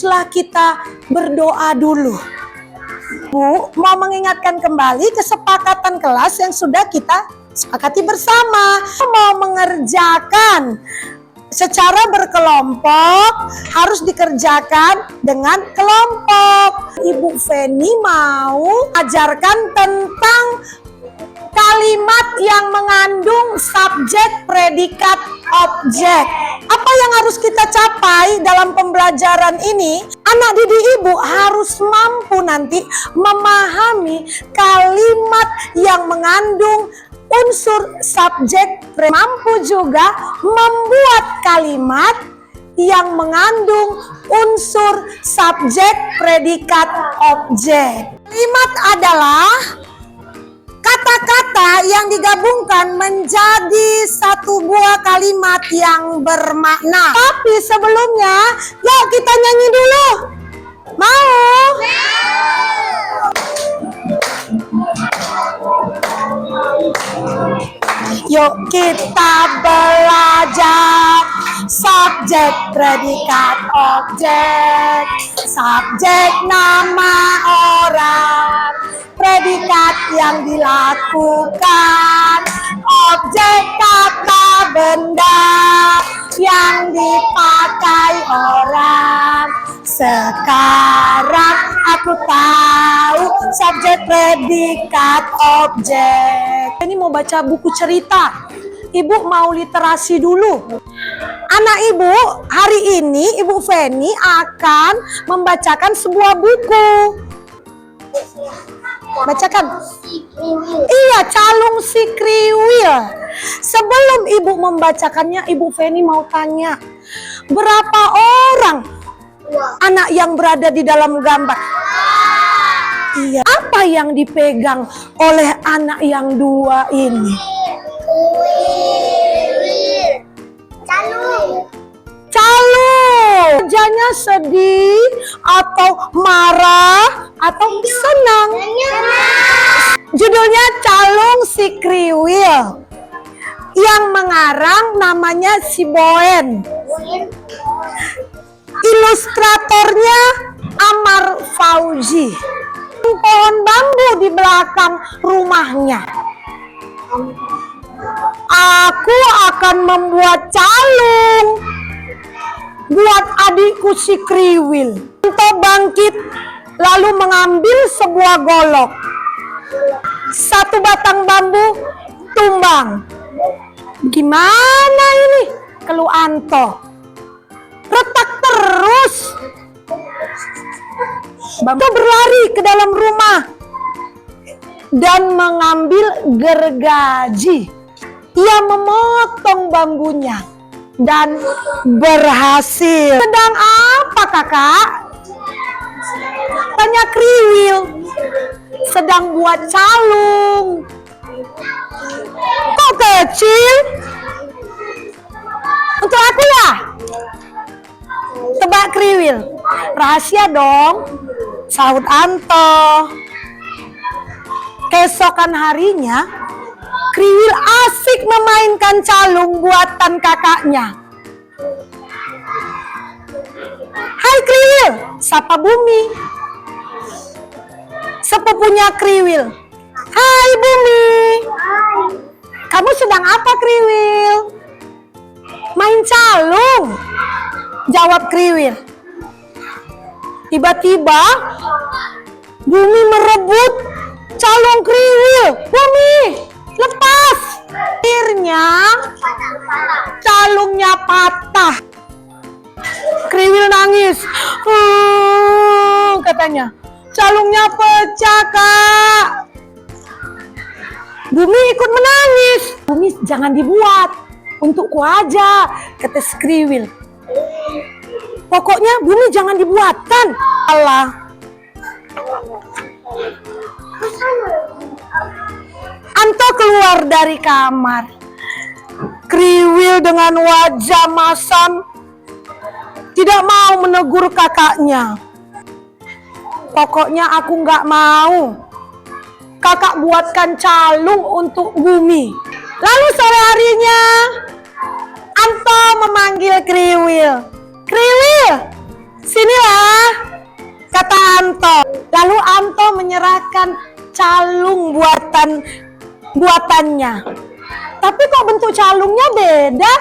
haruslah kita berdoa dulu. Bu, mau mengingatkan kembali kesepakatan kelas yang sudah kita sepakati bersama. Mau mengerjakan secara berkelompok, harus dikerjakan dengan kelompok. Ibu Feni mau ajarkan tentang kalimat yang mengandung subjek, predikat, objek. Apa yang harus kita capai dalam pembelajaran ini? Anak didik ibu harus mampu nanti memahami kalimat yang mengandung unsur subjek, mampu juga membuat kalimat yang mengandung unsur subjek, predikat, objek. Kalimat adalah kata-kata yang digabungkan menjadi satu buah kalimat yang bermakna. Tapi sebelumnya, yuk kita nyanyi dulu. Mau? Yuk kita belajar subjek, predikat, objek. Subjek nama orang, predikat yang dilakukan, objek kata benda yang dipakai orang. Sekarang aku tahu subjek, predikat, objek. Ini mau baca buku cerita. Ibu mau literasi dulu. Anak ibu, hari ini Ibu Feni akan membacakan sebuah buku. Bacakan. Iya, Calung Si Kriwil. Sebelum ibu membacakannya, Ibu Feni mau tanya, berapa orang anak yang berada di dalam gambar? Iya, apa yang dipegang oleh anak yang dua ini? Calung. Wajahnya sedih atau marah atau senang? Judulnya Calung Si Kriwil. Yang mengarang namanya si Boen. Ilustratornya Amar Fauzi. Pohon bambu di belakang rumahnya. Aku akan membuat calung buat adikku si Kriwil. Untuk bangkit lalu mengambil sebuah golok. Satu batang bambu tumbang. Gimana ini? Keluh Anto. Retak terus. Bambu berlari ke dalam rumah dan mengambil gergaji. Ia memotong bambunya dan berhasil. Sedang apa kakak? Tanya Kriwil. Sedang buat calung. Kok kecil? Untuk aku ya? Tebak Kriwil. Rahasia dong. Sahut Anto. Keesokan harinya, Kriwil asik memainkan calung buatan kakaknya. Hai Kriwil, sapa Bumi. Sepupunya Kriwil. Hai Bumi. Kamu sedang apa Kriwil? Main calung, jawab Kriwil. Tiba-tiba Bumi merebut calung Kriwil. Bumi, lepas. Akhirnya calungnya patah. Kriwil nangis. Katanya, calungnya pecah kak. Bumi ikut menangis. Bumi jangan dibuat, untukku aja, kata Kriwil. Pokoknya Bumi jangan dibuatkan. Allah. Anto keluar dari kamar. Kriwil dengan wajah masam tidak mau menegur kakaknya. Pokoknya aku nggak mau. Kakak buatkan calung untuk Bumi. Lalu sore harinya, Anto memanggil Kriwil. Kriwil, Sinilah, kata Anto. Lalu Anto menyerahkan calung buatannya. Tapi kok bentuk calungnya beda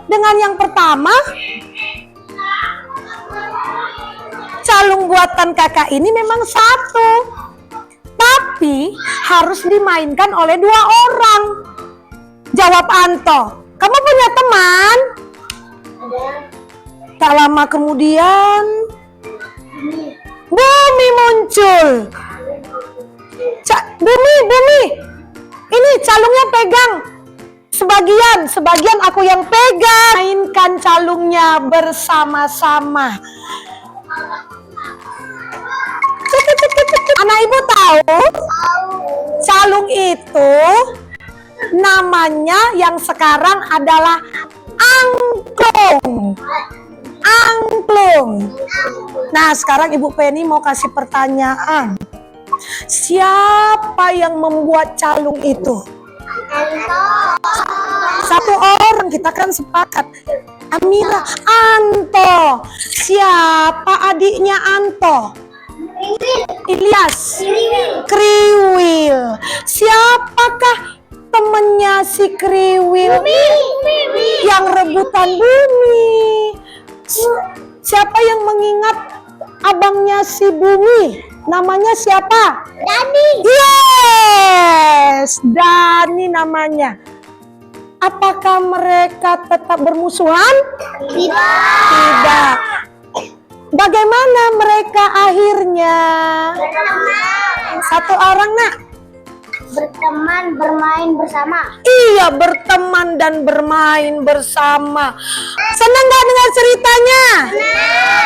dengan yang pertama? Calung buatan kakak ini memang satu, tapi harus dimainkan oleh 2 orang. Jawab Anto. Kamu punya teman? Tak lama kemudian Bumi muncul. Bumi, ini calungnya pegang. Sebagian aku yang pegang. Mainkan calungnya bersama-sama. Anak ibu tahu? Calung itu namanya yang sekarang adalah angklung. Nah, sekarang Ibu Penny mau kasih pertanyaan. Siapa yang membuat calung itu? Satu orang, kita kan sepakat. Amira. Anto. Siapa adiknya Anto? Ilyas. Kriwil. Siapakah temennya si Kriwil? Yang rebutan Bumi. Siapa yang mengingat abangnya si Bumi? Namanya siapa? Dani. Yes, Dani namanya. Apakah mereka tetap bermusuhan? Tidak. Bagaimana mereka akhirnya? Satu orang, Nak. Berteman, bermain bersama. Iya, berteman dan bermain bersama. Senang gak dengar ceritanya?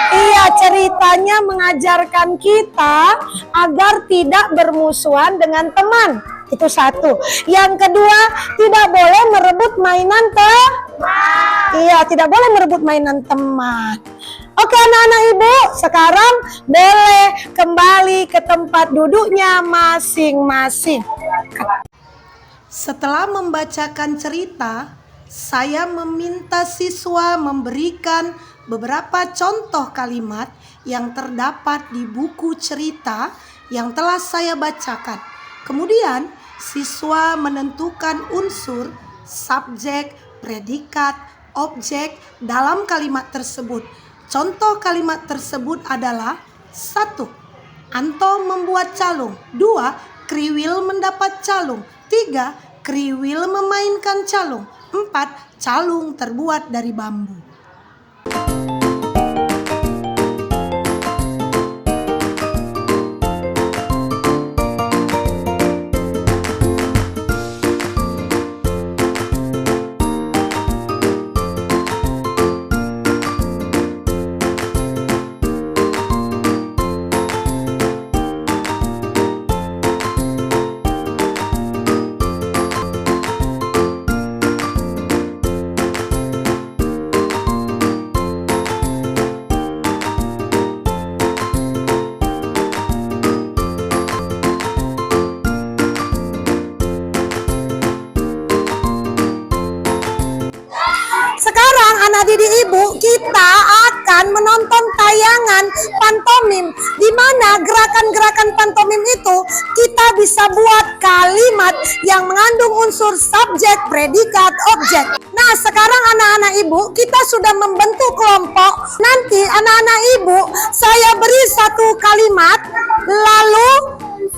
Iya, ceritanya mengajarkan kita agar tidak bermusuhan dengan teman. Itu satu. Yang kedua, tidak boleh merebut mainan teman. Iya, tidak boleh merebut mainan teman. Oke anak-anak ibu, sekarang boleh kembali ke tempat duduknya masing-masing. Setelah membacakan cerita, saya meminta siswa memberikan beberapa contoh kalimat yang terdapat di buku cerita yang telah saya bacakan. Kemudian, siswa menentukan unsur, subjek, predikat, objek dalam kalimat tersebut. Contoh kalimat tersebut adalah 1. Anto membuat calung. 2. Kriwil mendapat calung. 3. Kriwil memainkan calung. 4. Calung terbuat dari bambu. Anak didik ibu, kita akan menonton tayangan pantomim di mana gerakan-gerakan pantomim itu kita bisa buat kalimat yang mengandung unsur subjek, predikat, objek. Nah, sekarang anak-anak ibu, kita sudah membentuk kelompok. Nanti anak-anak ibu, saya beri satu kalimat, lalu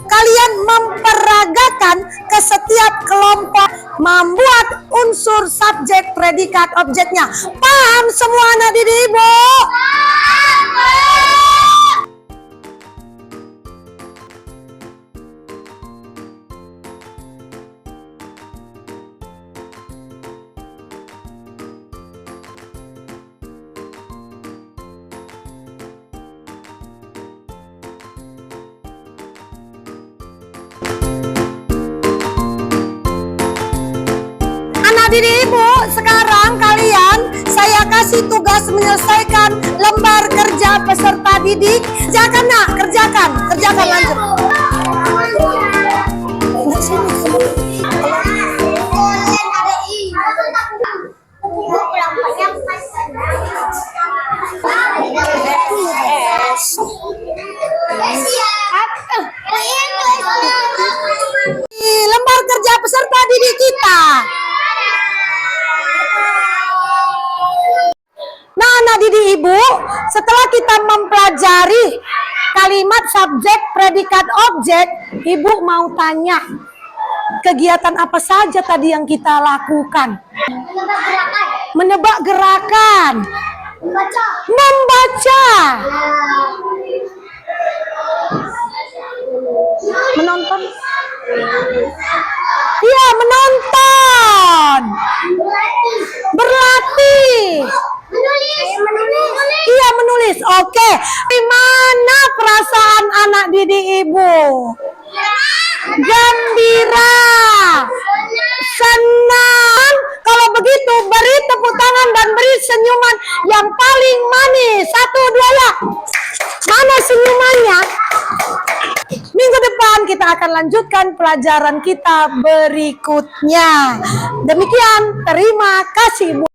kalian memperagakan ke setiap kelompok membuat unsur subjek, predikat, objeknya. Paham semua anak didik ibu? Didik ibu, sekarang kalian saya kasih tugas menyelesaikan lembar kerja peserta didik. Kerjakan nak, kerjakan lanjut. dadah. Nah, anak didik ibu, setelah kita mempelajari kalimat subjek, predikat, objek, ibu mau tanya, kegiatan apa saja tadi yang kita lakukan? Menebak gerakan. Menebak gerakan, Membaca. membaca, menonton. Iya, menonton, Berlatih. berlatih. Menulis. Menulis. Iya, menulis. Oke. Gimana perasaan anak didik ibu? Gembira, senang. Kalau begitu beri tepuk tangan dan beri senyuman yang paling manis. 1, 2 ya. Mana senyumannya? Minggu depan kita akan lanjutkan pelajaran kita berikutnya. Demikian, terima kasih Bu.